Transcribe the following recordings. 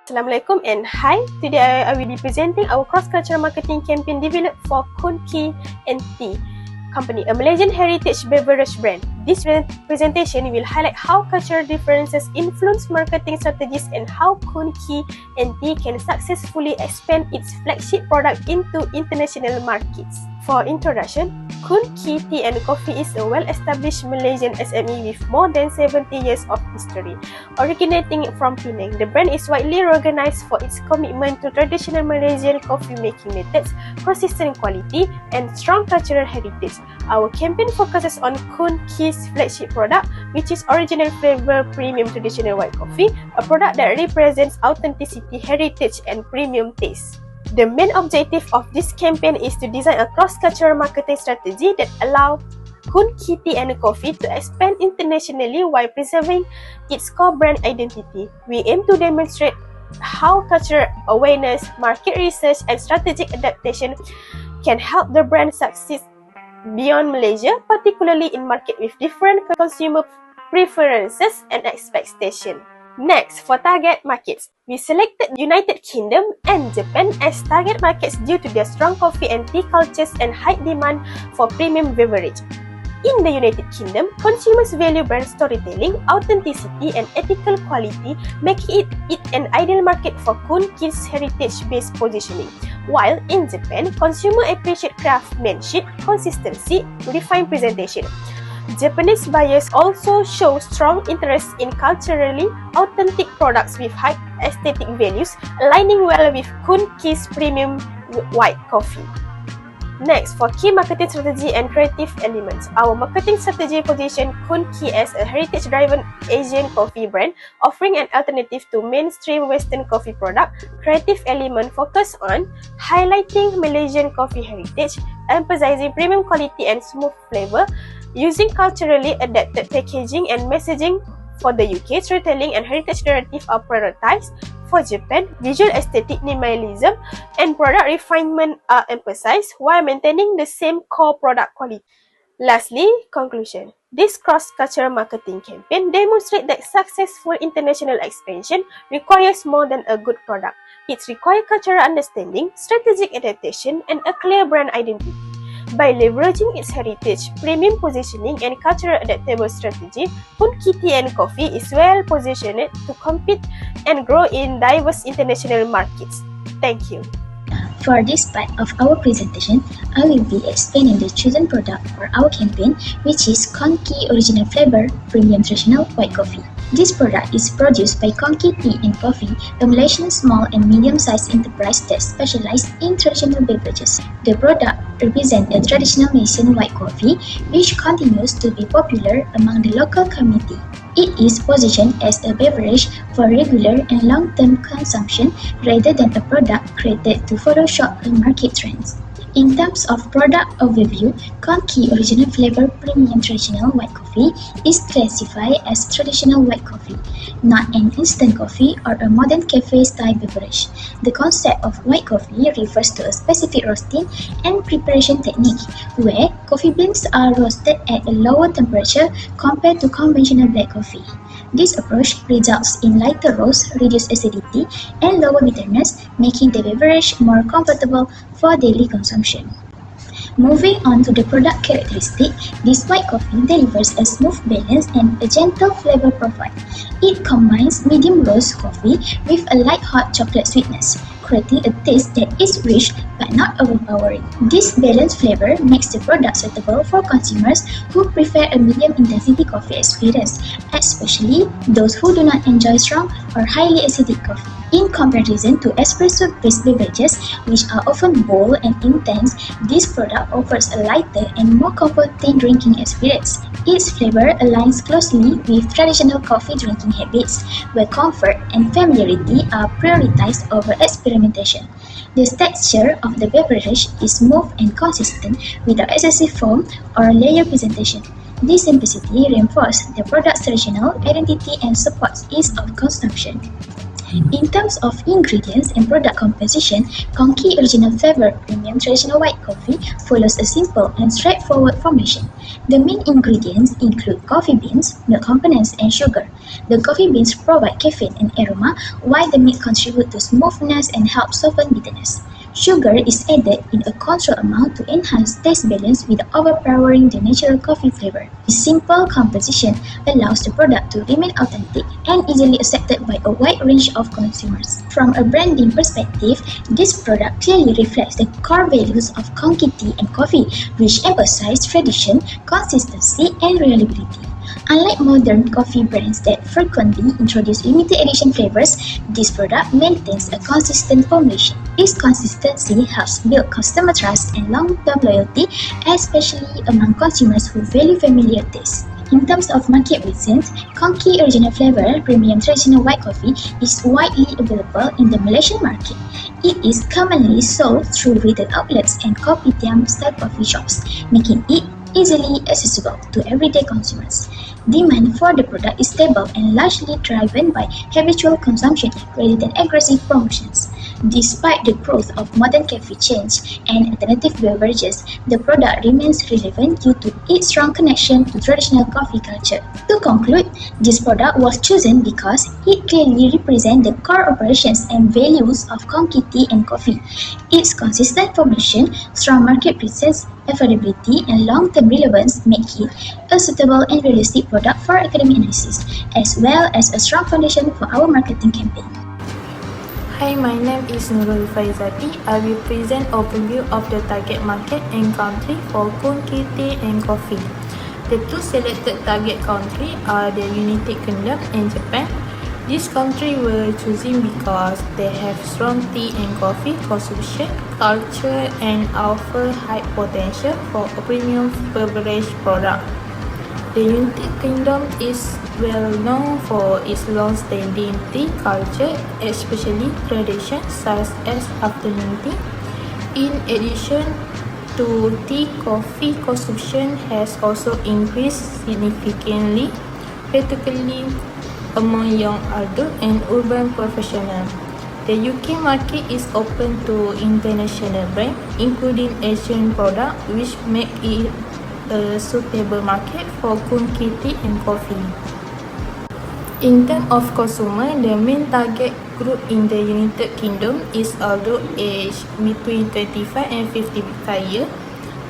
Assalamualaikum and hi. Today I will be presenting our cross-cultural marketing campaign developed for Koon and Tea Company, a Malaysian heritage beverage brand. This presentation will highlight how cultural differences influence marketing strategies and how Koon and Tea can successfully expand its flagship product into international markets. For introduction, Koon Tea and Coffee is a well-established Malaysian SME with more than 70 years of history. Originating from Penang, the brand is widely recognized for its commitment to traditional Malaysian coffee-making methods, consistent quality, and strong cultural heritage. Our campaign focuses on Koon flagship product, which is original flavor premium traditional white coffee, a product that represents authenticity, heritage, and premium taste. The main objective of this campaign is to design a cross-cultural marketing strategy that allows Koon Tea and Coffee to expand internationally while preserving its core brand identity. We aim to demonstrate how cultural awareness, market research, and strategic adaptation can help the brand succeed beyond Malaysia, particularly in markets with different consumer preferences and expectations. Next, for target markets, we selected United Kingdom and Japan as target markets due to their strong coffee and tea cultures and high demand for premium beverage. In the United Kingdom, consumers value brand storytelling, authenticity, and ethical quality, making it an ideal market for Koon heritage-based positioning. While in Japan, consumers appreciate craftsmanship, consistency, refined presentation. Japanese buyers also show strong interest in culturally authentic products with high aesthetic values, aligning well with Koon premium white coffee. Next, for key marketing strategy and creative elements, our marketing strategy positions Koon as a heritage-driven Asian coffee brand, offering an alternative to mainstream Western coffee product. Creative element focus on highlighting Malaysian coffee heritage, emphasizing premium quality and smooth flavor, using culturally adapted packaging and messaging. For the UK, storytelling and heritage narrative are prioritized. For Japan, visual aesthetic minimalism and product refinement are emphasized while maintaining the same core product quality. Lastly, conclusion. This cross-cultural marketing campaign demonstrates that successful international expansion requires more than a good product. It requires cultural understanding, strategic adaptation, and a clear brand identity. By leveraging its heritage, premium positioning, and cultural adaptable strategy, Koon Tea and Coffee is well positioned to compete and grow in diverse international markets. Thank you. For this part of our presentation, I will be explaining the chosen product for our campaign, which is Koon Original Flavor Premium Traditional White Coffee. This product is produced by Koon Tea and Coffee, a Malaysian small and medium-sized enterprise that specializes in traditional beverages. The product represents a traditional Malaysian white coffee, which continues to be popular among the local community. It is positioned as a beverage for regular and long-term consumption rather than a product created to Photoshop market trends. In terms of product overview, Koon Original Flavor Premium Traditional White Coffee is classified as traditional white coffee, not an instant coffee or a modern cafe-style beverage. The concept of white coffee refers to a specific roasting and preparation technique, where coffee beans are roasted at a lower temperature compared to conventional black coffee. This approach results in lighter roast, reduced acidity, and lower bitterness, making the beverage more comfortable for daily consumption. Moving on to the product characteristic, this white coffee delivers a smooth balance and a gentle flavor profile. It combines medium roast coffee with a light hot chocolate sweetness, creating a taste that is rich but not overpowering. This balanced flavor makes the product suitable for consumers who prefer a medium-intensity coffee experience, especially those who do not enjoy strong or highly acidic coffee. In comparison to espresso-based beverages, which are often bold and intense, this product offers a lighter and more comforting drinking experience. Its flavor aligns closely with traditional coffee drinking habits, where comfort and familiarity are prioritized over experimentation. The texture of the beverage is smooth and consistent without excessive foam or layer presentation. This simplicity reinforces the product's traditional identity and supports ease of consumption. In terms of ingredients and product composition, Koon Original Flavor Premium Traditional White Coffee follows a simple and straightforward formation. The main ingredients include coffee beans, milk components, and sugar. The coffee beans provide caffeine and aroma, while the milk contributes to smoothness and help soften bitterness. Sugar is added in a controlled amount to enhance taste balance without overpowering the natural coffee flavor. This simple composition allows the product to remain authentic and easily accepted by a wide range of consumers. From a branding perspective, this product clearly reflects the core values of Koon tea and coffee, which emphasize tradition, consistency, and reliability. Unlike modern coffee brands that frequently introduce limited edition flavors, this product maintains a consistent formulation. This consistency helps build customer trust and long-term loyalty, especially among consumers who value familiar tastes. In terms of market presence, Koon Original Flavor Premium Traditional White Coffee is widely available in the Malaysian market. It is commonly sold through retail outlets and kopitiam-style coffee shops, making it easily accessible to everyday consumers. Demand for the product is stable and largely driven by habitual consumption rather than aggressive promotions. Despite the growth of modern cafe chains and alternative beverages, the product remains relevant due to its strong connection to traditional coffee culture. To conclude, this product was chosen because it clearly represents the core operations and values of Koon tea and coffee. Its consistent formulation, strong market presence, affordability, and long-term relevance make it a suitable and realistic product for academic analysis, as well as a strong foundation for our marketing campaign. Hi, my name is Nurul Faizati. I will present overview of the target market and country for Koon tea and coffee. The two selected target countries are the United Kingdom and Japan. These countries were chosen because they have strong tea and coffee consumption culture and offer high potential for a premium beverage product. The United Kingdom is well known for its long-standing tea culture, especially traditions such as afternoon tea. In addition to tea, coffee consumption has also increased significantly, particularly among young adults and urban professionals. The UK market is open to international brands, including Asian products, which make it a suitable market for Koon tea and coffee. In terms of consumer, the main target group in the United Kingdom is adult aged between 25 and 55 years.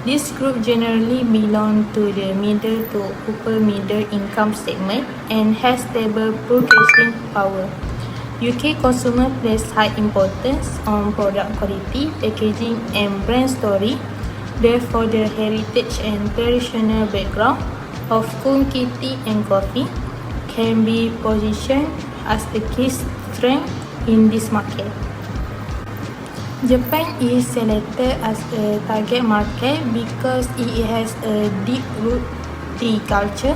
This group generally belong to the middle to upper middle income segment and has stable purchasing power. UK consumer place high importance on product quality, packaging, and brand story. Therefore, the heritage and traditional background of Koon tea and coffee can be positioned as the key strength in this market. Japan is selected as a target market because it has a deep-rooted tea culture,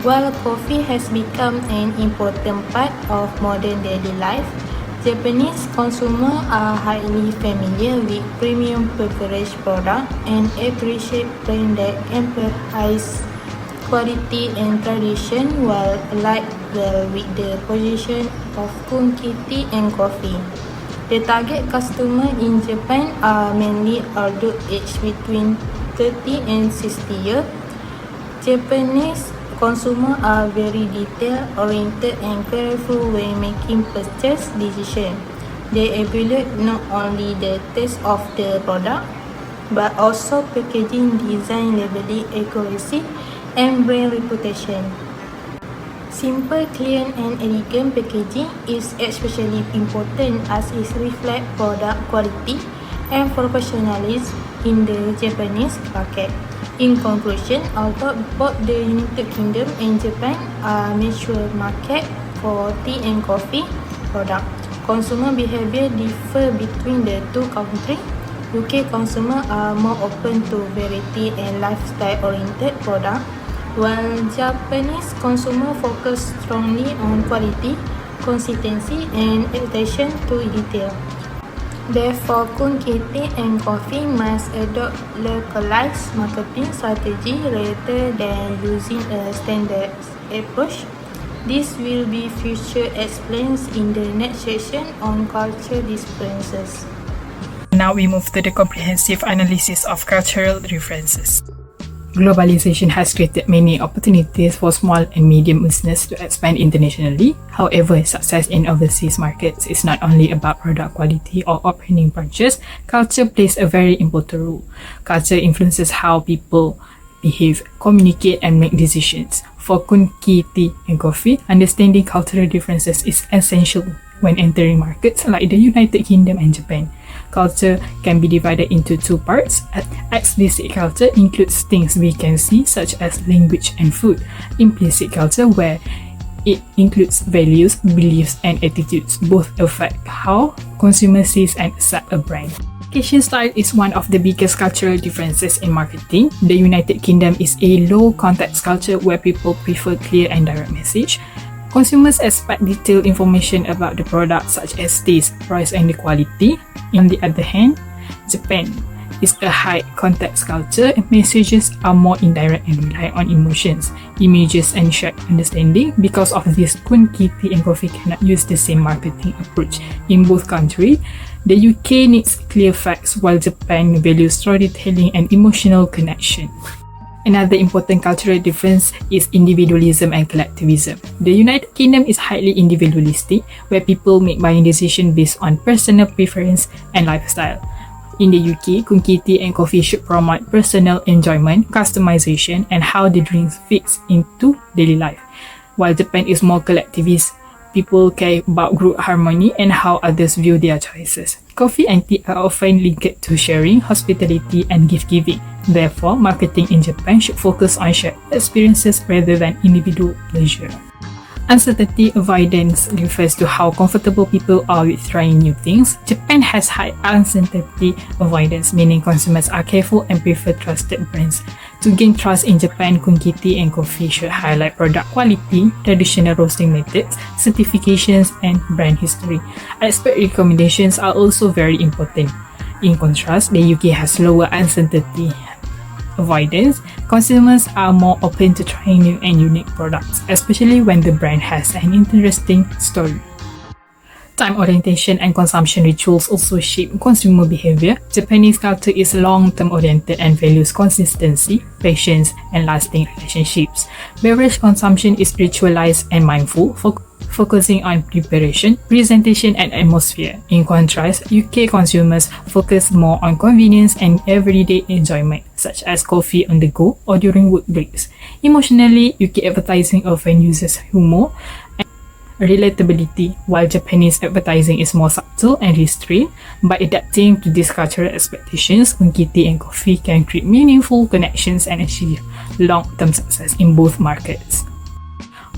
while coffee has become an important part of modern daily life. Japanese consumers are highly familiar with premium beverage products and appreciate brands that emphasize quality and tradition while aligned well with the position of Koon tea and coffee. The target customers in Japan are mainly adult aged between 30 and 60 years. Japanese consumers are very detail-oriented and careful when making purchase decisions. They evaluate not only the taste of the product, but also packaging, design, labeling accuracy, and brand reputation. Simple, clean, and elegant packaging is especially important as it reflects product quality and professionalism in the Japanese market. In conclusion, although both the United Kingdom and Japan are mature markets for tea and coffee products, consumer behavior differ between the two countries. UK consumers are more open to variety and lifestyle-oriented products, while Japanese consumers focus strongly on quality, consistency, and attention to detail. Therefore, Koon tea and coffee must adopt localized marketing strategy rather than using a standard approach. This will be future explained in the next section on culture differences. Now we move to the comprehensive analysis of cultural differences. Globalization has created many opportunities for small and medium business to expand internationally. However, success in overseas markets is not only about product quality or opening branches. Culture plays a very important role. Culture influences how people behave, communicate, and make decisions. For Koon Tea and coffee, understanding cultural differences is essential when entering markets like the United Kingdom and Japan. Culture can be divided into two parts. Explicit culture includes things we can see, such as language and food. Implicit culture, where it includes values, beliefs, and attitudes. Both affect how consumers see and accept a brand. Communication style is one of the biggest cultural differences in marketing. The United Kingdom is a low-context culture where people prefer clear and direct message. Consumers expect detailed information about the product, such as taste, price, and the quality. On the other hand, Japan is a high-context culture and messages are more indirect and rely on emotions, images, and shared understanding. Because of this, Koon Tea and coffee cannot use the same marketing approach in both countries. The UK needs clear facts, while Japan values storytelling and emotional connection. Another important cultural difference is individualism and collectivism. The United Kingdom is highly individualistic, where people make buying decisions based on personal preference and lifestyle. In the UK, Koon Tea and coffee should promote personal enjoyment, customization, and how the drinks fits into daily life. While Japan is more collectivist, people care about group harmony and how others view their choices. Coffee and tea are often linked to sharing, hospitality, and gift-giving. Therefore, marketing in Japan should focus on shared experiences rather than individual pleasure. Uncertainty avoidance refers to how comfortable people are with trying new things. Japan has high uncertainty avoidance, meaning consumers are careful and prefer trusted brands. To gain trust in Japan, Koon Tea and coffee should highlight product quality, traditional roasting methods, certifications, and brand history. Expert recommendations are also very important. In contrast, the UK has lower uncertainty avoidance. Consumers are more open to trying new and unique products, especially when the brand has an interesting story. Time orientation and consumption rituals also shape consumer behavior. Japanese culture is long-term oriented and values consistency, patience, and lasting relationships. Beverage consumption is ritualized and mindful, focusing on preparation, presentation, and atmosphere. In contrast, UK consumers focus more on convenience and everyday enjoyment, such as coffee on the go or during work breaks. Emotionally, UK advertising often uses humor and relatability, while Japanese advertising is more subtle and restrained. By adapting to these cultural expectations, Koon Tea and coffee can create meaningful connections and achieve long-term success in both markets.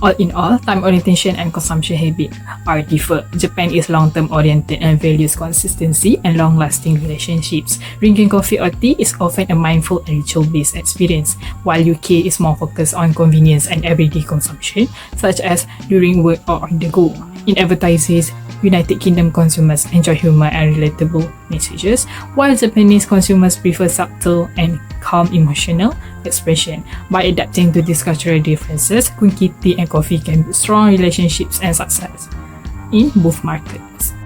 All in all, time orientation and consumption habits are different. Japan is long-term oriented and values consistency and long-lasting relationships. Drinking coffee or tea is often a mindful and ritual-based experience, while UK is more focused on convenience and everyday consumption, such as during work or on the go. In advertises, United Kingdom consumers enjoy humor and relatable messages, while Japanese consumers prefer subtle and calm emotional expression. By adapting to these cultural differences, Koon Tea and coffee can build strong relationships and success in both markets.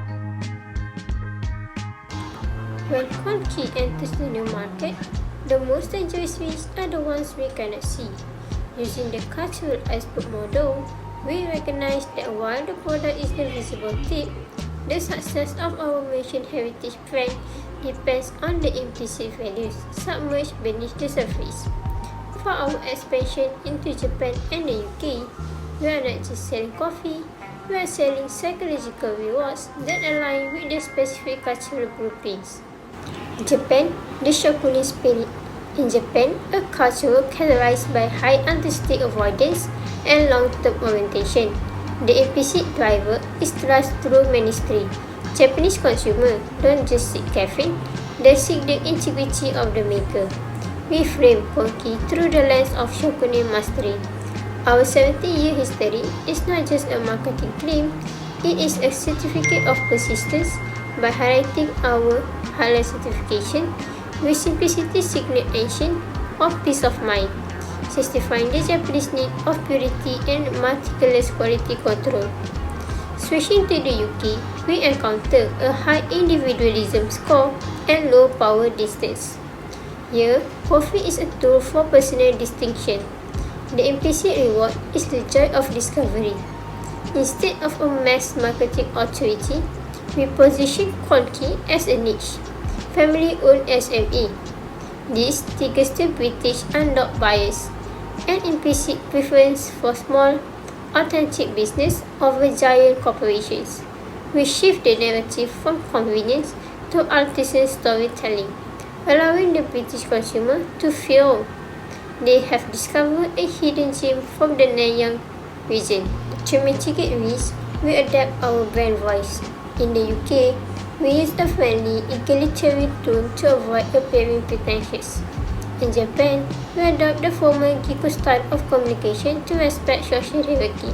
When Koon enters the new market, the most dangerous risks are the ones we cannot see. Using the cultural iceberg model, we recognize that while the product is the visible tip, the success of our mentioned heritage brand depends on the implicit values submerged beneath the surface. For our expansion into Japan and the UK, we are not just selling coffee, we are selling psychological rewards that align with the specific cultural blueprints. Japan, the Shokunin spirit. In Japan, a culture characterized by high artistic avoidance and long-term orientation. The implicit driver is trust through ministry. Japanese consumers don't just seek caffeine, they seek the integrity of the maker. We frame Koon through the lens of Shokunin mastery. Our 70-year history is not just a marketing claim, it is a certificate of persistence. By highlighting our halal certification, we simplicity signal ancient of peace of mind. satisfying the Japanese need of purity and meticulous quality control. Switching to the UK, we encounter a high individualism score and low power distance. Here, coffee is a tool for personal distinction. The implicit reward is the joy of discovery. Instead of a mass marketing authority, we position Koon as a niche, family-owned SME. This triggers the British unlock bias, an implicit preference for small, authentic business over giant corporations. We shift the narrative from convenience to artisan storytelling, allowing the British consumer to feel they have discovered a hidden gem from the Nanyang region. To mitigate risk, we adapt our brand voice. In the UK, we use the friendly, egalitarian tone to avoid appearing pretentious. In Japan, we adopt the formal Giku style of communication to respect social hierarchy.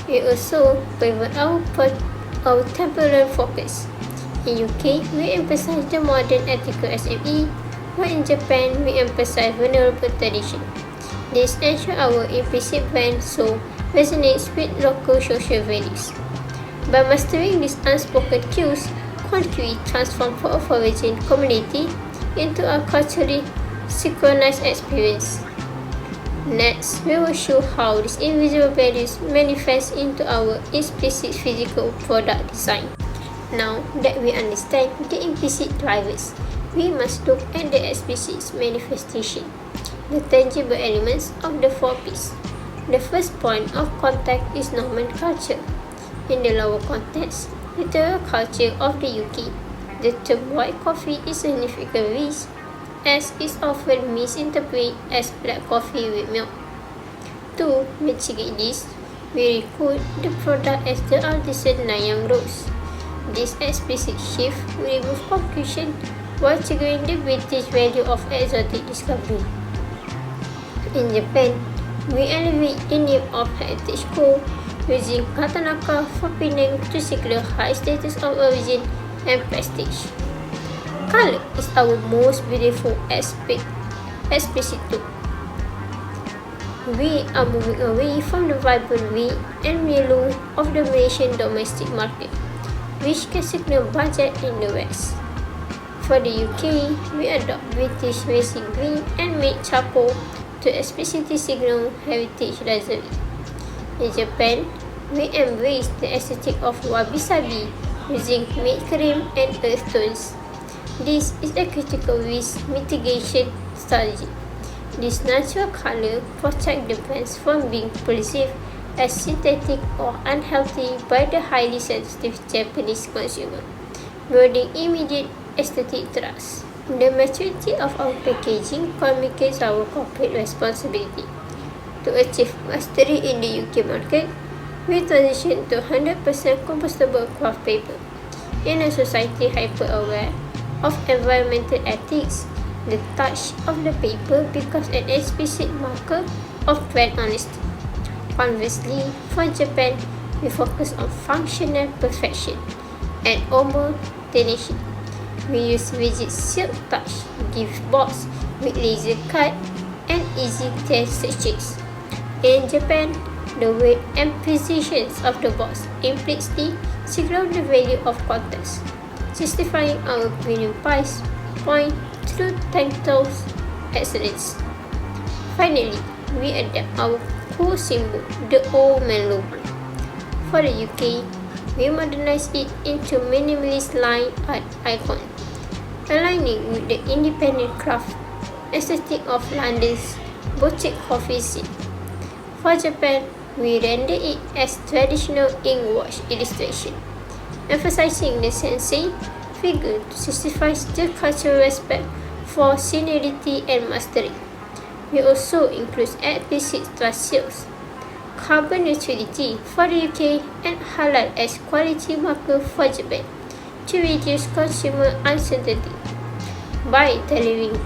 We also pivot our temporal focus. In UK, we emphasize the modern ethical SME, while in Japan, we emphasize venerable tradition. This ensures our implicit brand so resonates with local social values. By mastering these unspoken cues, Koon transforms our origin community into a culturally synchronized experience. Next, we will show how these invisible values manifest into our explicit physical product design. Now that we understand the implicit drivers, we must look at the explicit manifestation, the tangible elements of the 4 Ps. The first point of contact is nomenclature. In the lower context, literal culture of the UK, the term white coffee is a significant risk, as is often misinterpreted as black coffee with milk. To mitigate this, we recruit the product as the artisan Nanyang roast. This explicit shift will remove confusion while triggering the British value of exotic discovery. In Japan, we elevate the name of heritage cool using Katanaka for Penang to secure high status of origin and prestige. Color is our most beautiful explicit tool. We are moving away from the vibrant red and yellow of the Malaysian domestic market, which can signal budget in the West. For the UK, we adopt British racing green and made charcoal to explicitly signal heritage luxury. In Japan, we embrace the aesthetic of wabi-sabi using made cream and earth tones. This is a critical risk mitigation strategy. This natural color protects the brands from being perceived as synthetic or unhealthy by the highly sensitive Japanese consumer, building immediate aesthetic trust. The maturity of our packaging communicates our corporate responsibility. To achieve mastery in the UK market, we transition to 100% compostable craft paper. In a society hyper-aware of environmental ethics, the touch of the paper becomes an explicit marker of brand honesty. Conversely, for Japan, we focus on functional perfection and homogeneity. We use rigid silk touch, gift box with laser cut and easy test stitches. In Japan, the weight and precision of the box implicitly signal the value of context, justifying our premium price point through tactile excellence. Finally, we adapt our core symbol, the old man logo. For the UK, we modernize it into minimalist line art icon, aligning with the independent craft aesthetic of London's boutique coffee scene. For Japan, we render it as traditional ink wash illustration, emphasizing the sensei figure to signify the cultural respect for seniority and mastery. We also include explicit trust sales, carbon neutrality for the UK, and halal as quality marker for Japan to reduce consumer uncertainty. By tailoring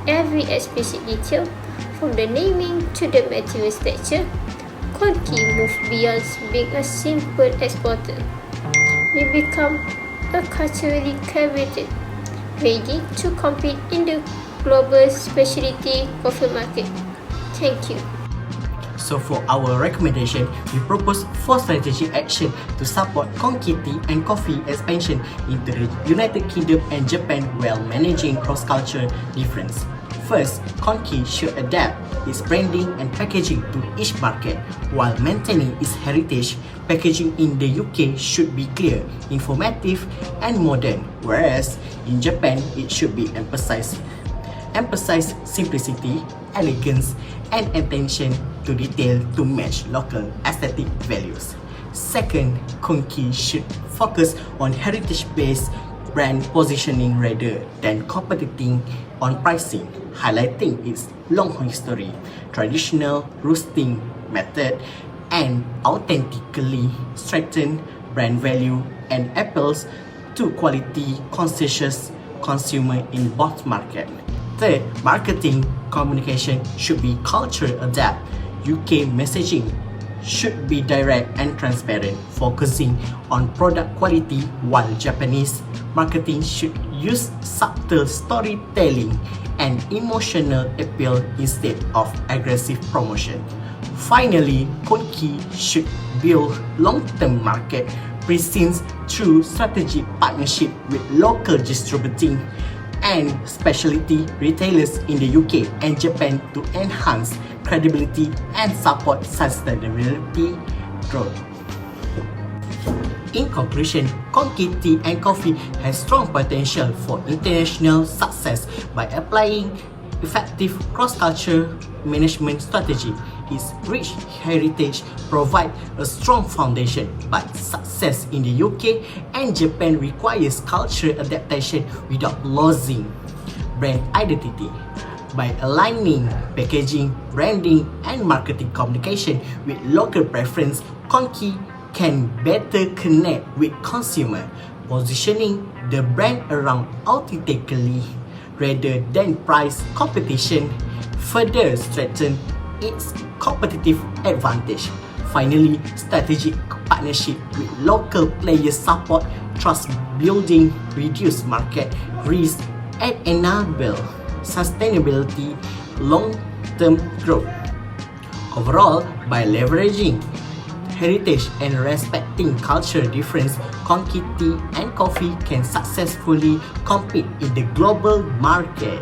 every explicit detail, from the naming to the material structure, Koon moved beyond being a simple exporter. We become a culturally curated, ready to compete in the global specialty coffee market. Thank you. So for our recommendation, we propose 4 strategic action to support Koon tea and coffee expansion into the United Kingdom and Japan while managing cross-cultural difference. First, Koon should adapt its branding and packaging to each market while maintaining its heritage. Packaging in the UK should be clear, informative, and modern, whereas in Japan it should be emphasize simplicity, elegance, and attention to detail to match local aesthetic values. Second, Koon should focus on heritage-based brand positioning rather than competing on pricing, highlighting its long history, traditional roasting method, and authentically strengthen brand value and appeals to quality conscious consumer in both markets. Third, marketing communication should be culture adapt. UK messaging should be direct and transparent, focusing on product quality, while Japanese marketing should use subtle storytelling and emotional appeal instead of aggressive promotion. Finally, Koon should build long-term market presence through strategic partnership with local distributing and specialty retailers in the UK and Japan to enhance credibility and support sustainability growth. In conclusion, Koon tea and coffee has strong potential for international success by applying effective cross-cultural management strategy. Its rich heritage provides a strong foundation, but success in the UK and Japan requires cultural adaptation without losing brand identity. By aligning packaging, branding, and marketing communication with local preference, Koon can better connect with consumer, positioning the brand around authentically rather than price competition, further strengthen its competitive advantage. Finally, strategic partnership with local players support trust building, reduce market risk, and enable sustainability long-term growth. Overall, by leveraging heritage and respecting cultural difference, Koon tea and coffee can successfully compete in the global market.